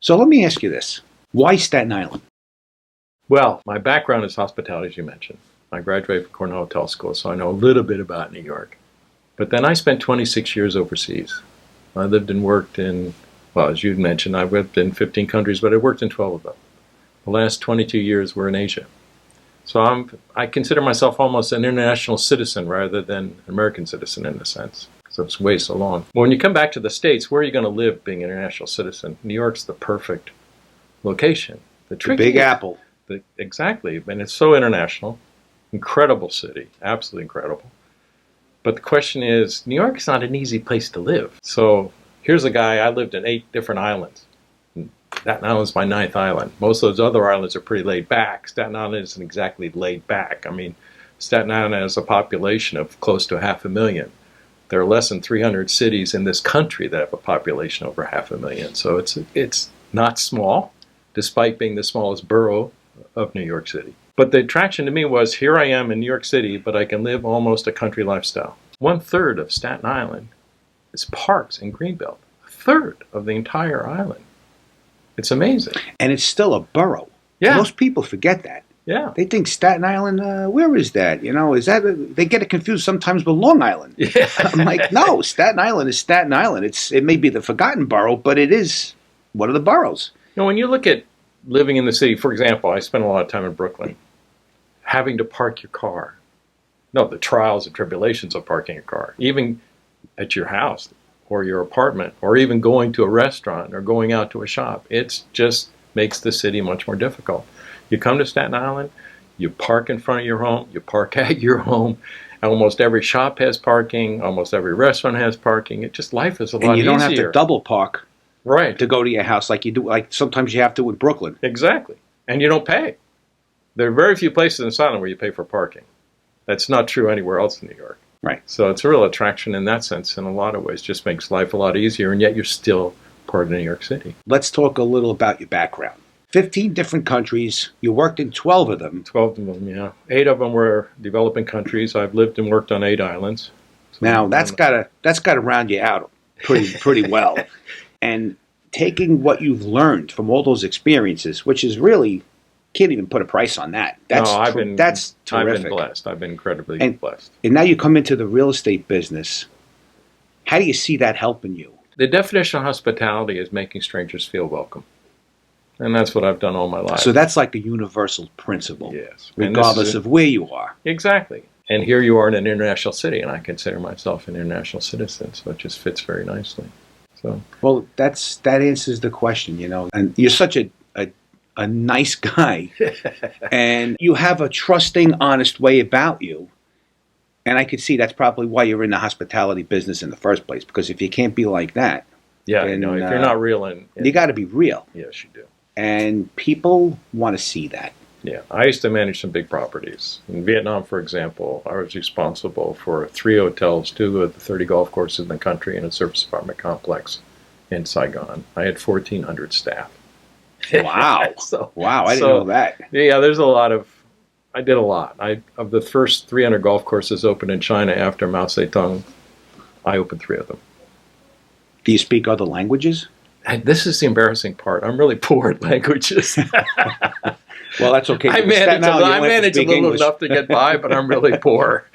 So let me ask you this. Why Staten Island? Well, my background is hospitality, as you mentioned. I graduated from Cornell Hotel School, so I know a little bit about New York. But then I spent 26 years overseas. I lived and worked in, well, as you mentioned, I lived in 15 countries, but I worked in 12 of them. The last 22 years were in Asia. So I consider myself almost an international citizen rather than an American citizen in a sense. So it's way so long. But when you come back to the States, where are you going to live being an international citizen? New York's the perfect location. The Big Apple. Exactly. And it's so international. Incredible city. Absolutely incredible. But the question is, New York's not an easy place to live. So here's a guy, I lived in 8 different islands. Staten Island's my 9th island. Most of those other islands are pretty laid back. Staten Island isn't exactly laid back. I mean, Staten Island has a population of close to 500,000. There are less than 300 cities in this country that have a population over 500,000. So it's not small, despite being the smallest borough of New York City. But the attraction to me was, here I am in New York City, but I can live almost a country lifestyle. 1/3 of Staten Island is parks and greenbelt. 1/3 of the entire island. It's amazing. And it's still a borough. Yeah. Most people forget that. Yeah. They think Staten Island, where is that? You know, they get it confused sometimes with Long Island. Yeah. I'm like, no, Staten Island is Staten Island. It may be the forgotten borough, but it is one of the boroughs. You know, when you look at living in the city, for example, I spent a lot of time in Brooklyn, having to park your car. No, the trials and tribulations of parking a car, even at your house or your apartment, or even going to a restaurant or going out to a shop. It just makes the city much more difficult. You come to Staten Island, you park in front of your home, you park at your home. Almost every shop has parking, almost every restaurant has parking. Life is a lot easier. And you don't have to double park right to go to your house like you do, like sometimes you have to in Brooklyn. Exactly. And you don't pay. There are very few places in Staten Island where you pay for parking. That's not true anywhere else in New York. Right. So it's a real attraction in that sense in a lot of ways. Just makes life a lot easier, and yet you're still part of New York City. Let's talk a little about your background. 15 different countries. You worked in 12 of them. 12 of them, yeah. 8 of them were developing countries. I've lived and worked on 8 islands. So now that's gotta round you out pretty well. And taking what you've learned from all those experiences, which is really can't even put a price on that. That's terrific. I've been blessed. I've been incredibly blessed. And now you come into the real estate business. How do you see that helping you? The definition of hospitality is making strangers feel welcome. And that's what I've done all my life. So that's like a universal principle. Yes. Regardless of where you are. Exactly. And here you are in an international city, and I consider myself an international citizen, so it just fits very nicely. So, well, that answers the question, you know. And you're such a nice guy, and you have a trusting, honest way about you. And I could see that's probably why you're in the hospitality business in the first place, because if you can't be like that, yeah, then, if you're not real, you got to be real. Yes, you do. And people want to see that. Yeah, I used to manage some big properties. In Vietnam, for example, I was responsible for 3 hotels, 2 of the 30 golf courses in the country, and a surface apartment complex in Saigon. I had 1,400 staff. Wow. Wow, I didn't know that. Yeah, I did a lot. Of the first 300 golf courses opened in China after Mao Zedong, I opened 3 of them. Do you speak other languages? This is the embarrassing part. I'm really poor at languages. Well, that's okay. I manage a little enough to get by, but I'm really poor.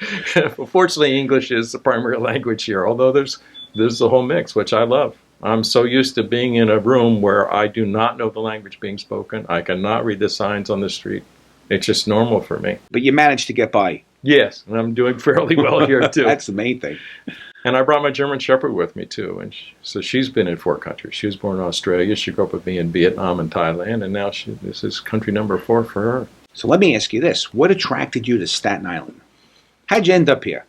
Fortunately, English is the primary language here, although there's a whole mix, which I love. I'm so used to being in a room where I do not know the language being spoken. I cannot read the signs on the street. It's just normal for me. But you managed to get by. Yes, and I'm doing fairly well here, too. That's the main thing. And I brought my German Shepherd with me, too. And so she's been in 4 countries. She was born in Australia. She grew up with me in Vietnam and Thailand. And now this is country number 4 for her. So let me ask you this. What attracted you to Staten Island? How'd you end up here?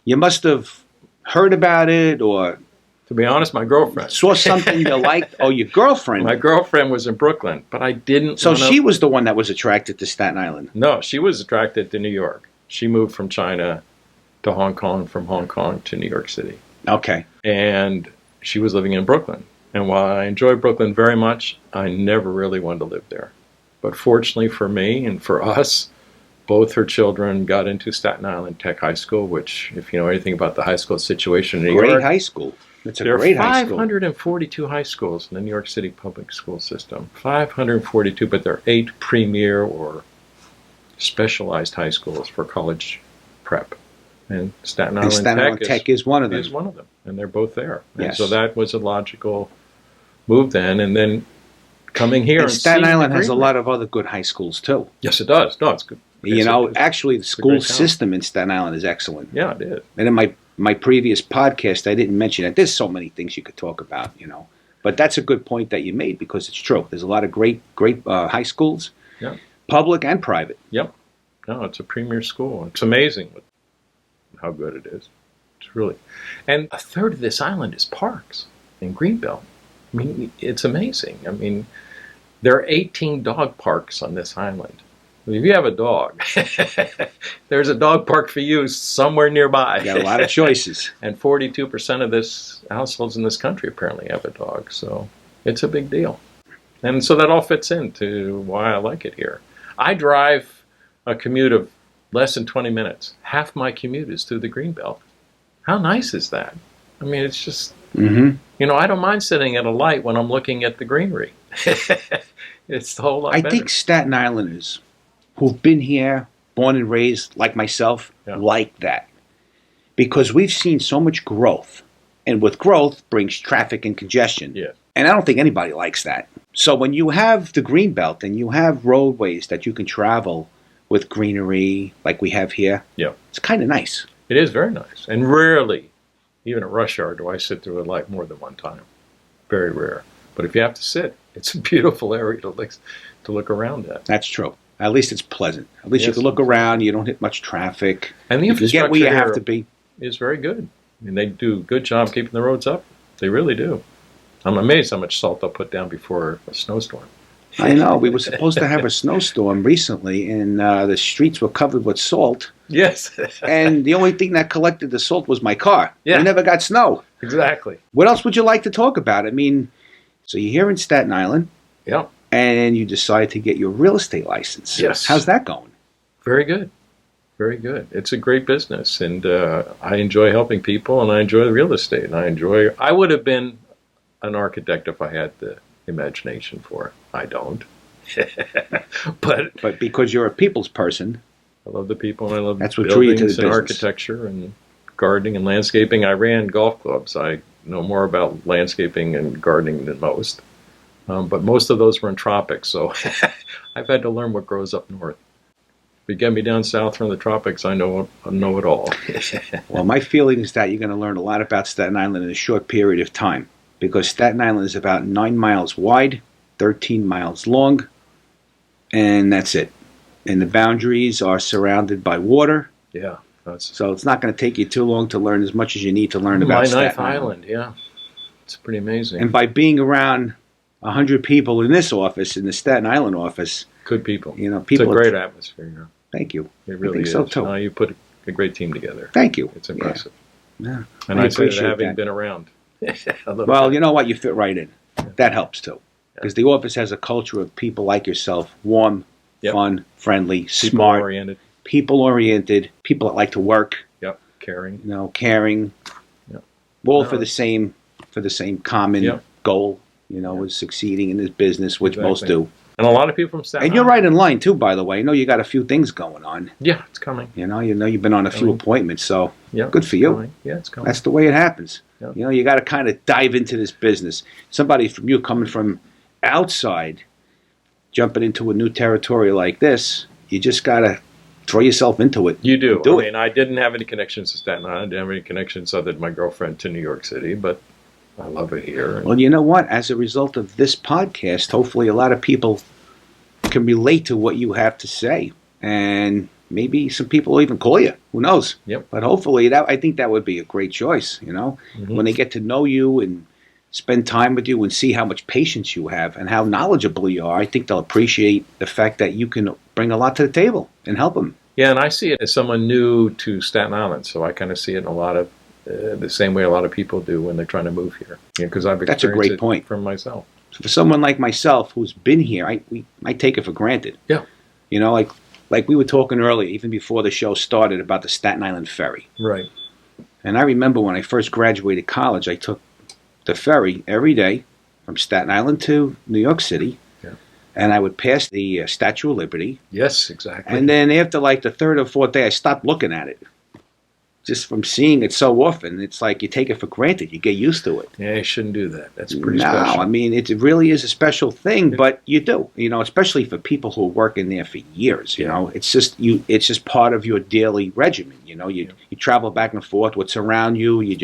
You must have heard about it or... To be honest, my girlfriend. Saw something you liked? Oh, your girlfriend. My girlfriend was in Brooklyn, but I didn't... So she was the one that was attracted to Staten Island? No, she was attracted to New York. She moved from China to Hong Kong, from Hong Kong to New York City. Okay. And she was living in Brooklyn. And while I enjoy Brooklyn very much, I never really wanted to live there. But fortunately for me and for us, both her children got into Staten Island Tech High School, which, if you know anything about the high school situation in New York... Great high school. It's a There great are high school. 542 high schools in the New York City public school system. 542, but there are 8 premier or specialized high schools for college prep. And Staten And Island Staten Island Tech is one of them. is one of them, and they're both there. And Yes. so that was a logical move then. And then coming here And and Staten seeing Island the has a greenery. lot of other good high schools too. Yes, it does. No, it's good. You know, It's actually, the a school great town. system in Staten Island is excellent. Yeah, it is. And in my previous podcast, I didn't mention that. There's so many things you could talk about, you know. But that's a good point that you made because it's true. There's a lot of great high schools, Yeah. public and private. Yep. No, it's a premier school. It's amazing how good it is. It's really, and a third of this island is parks in Greenbelt. I mean, it's amazing. I mean, there are 18 dog parks on this island. If you have a dog, there's a dog park for you somewhere nearby. You got a lot of choices. And 42% of this households in this country apparently have a dog. So it's a big deal. And so that all fits into why I like it here. I drive a commute of less than 20 minutes. Half my commute is through the Greenbelt. How nice is that? I mean, it's just, Mm-hmm. you know, I don't mind sitting at a light when I'm looking at the greenery. It's the whole lot I better. think Staten Islanders who've been here, born and raised, like myself, Yeah. like that. Because we've seen so much growth. And with growth brings traffic and congestion. Yeah. And I don't think anybody likes that. So when you have the Greenbelt and you have roadways that you can travel with greenery like we have here, Yeah. it's kind of nice. It is very nice. And rarely, even at rush hour, do I sit through a light more than one time. Very rare. But if you have to sit, it's a beautiful area to look around at. That's true. At least it's pleasant. At least you Yes. can look around. You don't hit much traffic. And the You can get infrastructure where you here have to be. is very good. I mean, they do a good job keeping the roads up. They really do. I'm amazed how much salt they'll put down before a snowstorm. I know. We were supposed to have a snowstorm recently, and the streets were covered with salt. Yes. And the only thing that collected the salt was my car. Yeah. We never got snow. Exactly. What else would you like to talk about? I mean, so you're here in Staten Island, Yeah. and you decide to get your real estate license. Yes. How's that going? Very good. Very good. It's a great business, and I enjoy helping people, and I enjoy the real estate, and I would have been an architect if I had the imagination for it. I don't. But But because you're a people's person, I love the people, and I love That's what drew you to buildings the and business. architecture and gardening and landscaping. I ran golf clubs. I know more about landscaping and gardening than most. But most of those were in tropics, so I've had to learn what grows up north. If you get me down south from the tropics, I know it all. well, my feeling is that you're going to learn a lot about Staten Island in a short period of time. Because Staten Island is about 9 miles wide, 13 miles long, and that's it. And the boundaries are surrounded by water, Yeah, that's so it's not going to take you too long to learn as much as you need to learn about my Staten ninth island. Yeah, it's pretty amazing. And by being around 100 people in this office, in the Staten Island office, Good people. you know, It's people. a great atmosphere here. Thank you. It really think is. so, too. No, you put a great team together. Thank you. It's impressive. Yeah. And I I say that appreciate having that. been around. a little Well, bit. you know what? You fit right in. That helps too. Because the office has a culture of people like yourself, warm, Yep. fun, friendly, smart, People-oriented. people-oriented, people that like to work, Yep, caring. you know, caring. Yep. All No. for the same common Yep. goal, you know, is succeeding in this business, which most Exactly. do. And a lot of people from Staten And you're Island. right in line too, by the way. I know you got a few things going on. Yeah, it's coming. You know you've been on a few Coming. appointments, so Yeah, good for it's you. coming. Yeah, it's coming. That's the way it happens. Yep. You know, you got to kind of dive into this business. Somebody from you coming from outside, jumping into a new territory like this, you just got to throw yourself into it. You do. Do I it. mean, I didn't have any connections to Staten Island. I didn't have any connections other than my girlfriend to New York City, but I love it here. Well, you know what? As a result of this podcast, hopefully a lot of people can relate to what you have to say. And maybe some people will even call you. Who knows? Yep. But hopefully, I think that would be a great choice, you know? Mhm. When they get to know you and spend time with you and see how much patience you have and how knowledgeable you are, I think they'll appreciate the fact that you can bring a lot to the table and help them. Yeah, and I see it as someone new to Staten Island, so I kind of see it in a lot of the same way a lot of people do when they're trying to move here. Because I've That's a experienced great it point. from myself. So for someone like myself who's been here, I take it for granted. Yeah. You know, like we were talking earlier, even before the show started, about the Staten Island Ferry. Right. And I remember when I first graduated college, I took the ferry every day from Staten Island to New York City. Yeah. And I would pass the Statue of Liberty. Yes, exactly. And then after like the third or fourth day, I stopped looking at it. Just from seeing it so often, it's like you take it for granted. You get used to it. Yeah, you shouldn't do that. That's pretty No, special. I mean, it really is a special thing, but you do, especially for people who work in there for years, it's just part of your daily regimen, you travel back and forth, what's around you, you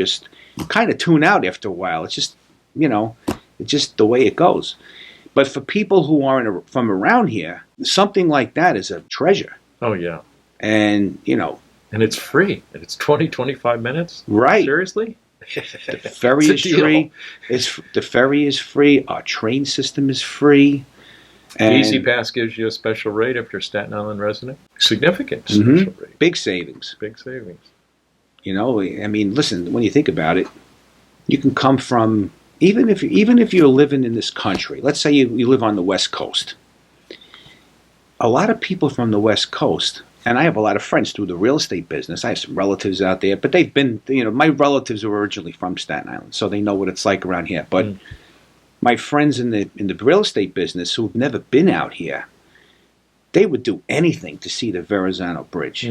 kind of tune out after a while. It's just, it's just the way it goes. But for people who aren't from around here, something like that is a treasure. Oh, yeah. And, And it's free. And it's 20-25 minutes? Right. Seriously? The ferry is free. The ferry is free. Our train system is free. And Easy Pass gives you a special rate if you're a Staten Island resident. Significant special rate. Big savings. Big savings. I mean, listen, when you think about it, you can come from, even if you're living in this country, let's say you live on the West Coast. A lot of people from the West Coast, and I have a lot of friends through the real estate business. I have some relatives out there, but they've been, my relatives were originally from Staten Island, so they know what it's like around here. But my friends in the real estate business who've never been out here, they would do anything to see the Verrazano Bridge,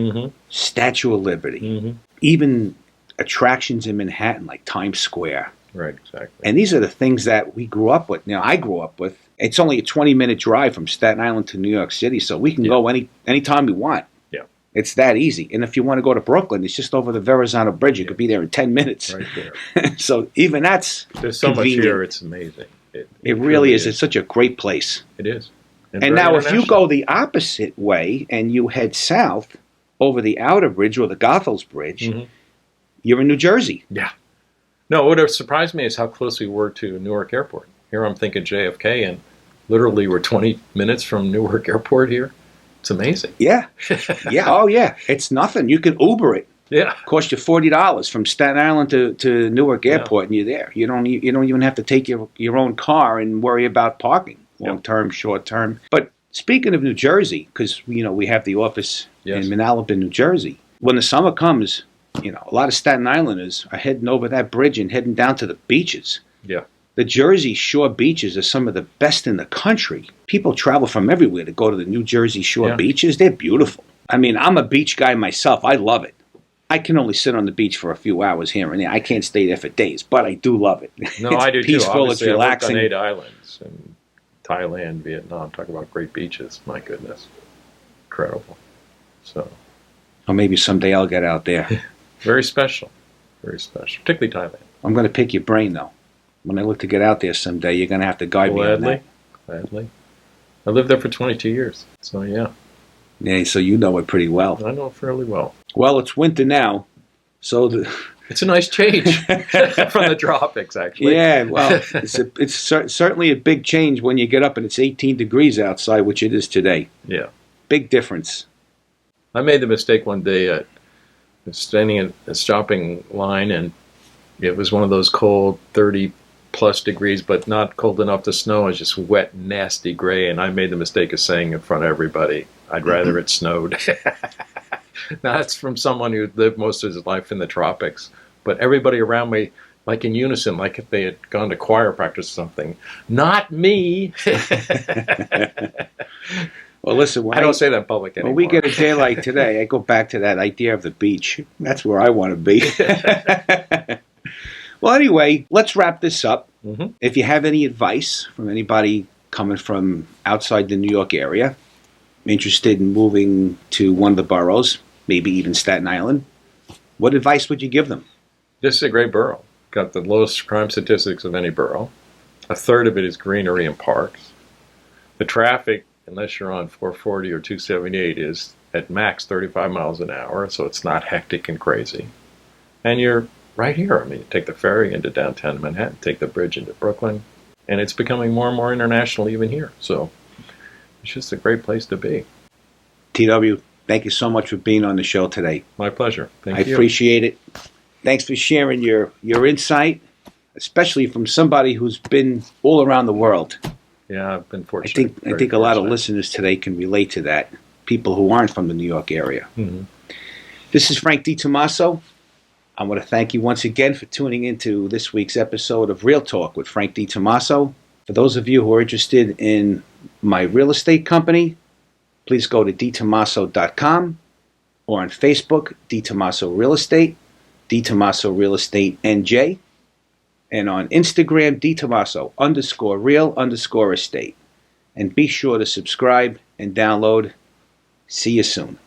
Statue of Liberty, even attractions in Manhattan like Times Square. Right, exactly. And these are the things that we grew up with. Now, I grew up with. It's only a 20-minute drive from Staten Island to New York City, so we can go anytime we want. Yeah. It's that easy. And if you want to go to Brooklyn, it's just over the Verrazano Bridge. You could be there in 10 minutes. Right there. So even that's There's so convenient. much here, it's amazing. It really is. It's such a great place. It is. And now if you go the opposite way and you head south over the Outer Bridge or the Goethals Bridge, you're in New Jersey. Yeah. No, what surprised me is how close we were to Newark Airport. Here I'm thinking JFK, and literally we're 20 minutes from Newark Airport here. It's amazing. Yeah. Yeah. Oh, yeah. It's nothing. You can Uber it. Yeah. Cost you $40 from Staten Island to Newark Airport, and you're there. You don't even have to take your own car and worry about parking, long term, short term. But speaking of New Jersey, because we have the office in Manalapan, New Jersey. When the summer comes, a lot of Staten Islanders are heading over that bridge and heading down to the beaches. Yeah. The Jersey Shore beaches are some of the best in the country. People travel from everywhere to go to the New Jersey Shore beaches. They're beautiful. I mean, I'm a beach guy myself. I love it. I can only sit on the beach for a few hours here and there. I can't stay there for days, but I do love it. No, it's I do peaceful, too. Obviously, it's relaxing. I worked on 8 islands in Thailand, Vietnam. Talk about great beaches. My goodness. Incredible. So. Or maybe someday I'll get out there. Very special. Very special. Particularly Thailand. I'm going to pick your brain, though. When I look to get out there someday, you're going to have to guide me on that. Gladly. I lived there for 22 years. So, yeah. Yeah, so you know it pretty well. I know it fairly well. Well, it's winter now, so it's a nice change from the tropics, actually. Yeah, well, it's certainly a big change when you get up and it's 18 degrees outside, which it is today. Yeah. Big difference. I made the mistake one day standing in a shopping line, and it was one of those cold 30-plus degrees, but not cold enough to snow. It was just wet, nasty gray, and I made the mistake of saying in front of everybody, I'd rather it snowed. Now, that's from someone who lived most of his life in the tropics. But everybody around me, like in unison, like if they had gone to choir practice or something. Not me! Well, listen, I don't say that in public anymore. When we get a day like today, I go back to that idea of the beach. That's where I want to be. Well, anyway, let's wrap this up. If you have any advice from anybody coming from outside the New York area, interested in moving to one of the boroughs, maybe even Staten Island, what advice would you give them? This is a great borough. Got the lowest crime statistics of any borough. A third of it is greenery and parks. The traffic, unless you're on 440 or 278, is at max 35 miles an hour, so it's not hectic and crazy. And you're right here. I mean, you take the ferry into downtown Manhattan, take the bridge into Brooklyn, and it's becoming more and more international even here. So it's just a great place to be. TW, thank you so much for being on the show today. My pleasure. Thank you. I appreciate it. Thanks for sharing your insight, especially from somebody who's been all around the world. Yeah, I've been fortunate. I think a lot of listeners today can relate to that, people who aren't from the New York area. This is Frank DiTomaso. I want to thank you once again for tuning into this week's episode of Real Talk with Frank DiTomaso. For those of you who are interested in my real estate company, please go to dtomaso.com or on Facebook, DiTomaso Real Estate, DiTomaso Real Estate NJ, and on Instagram, DiTomaso_real_estate. And be sure to subscribe and download. See you soon.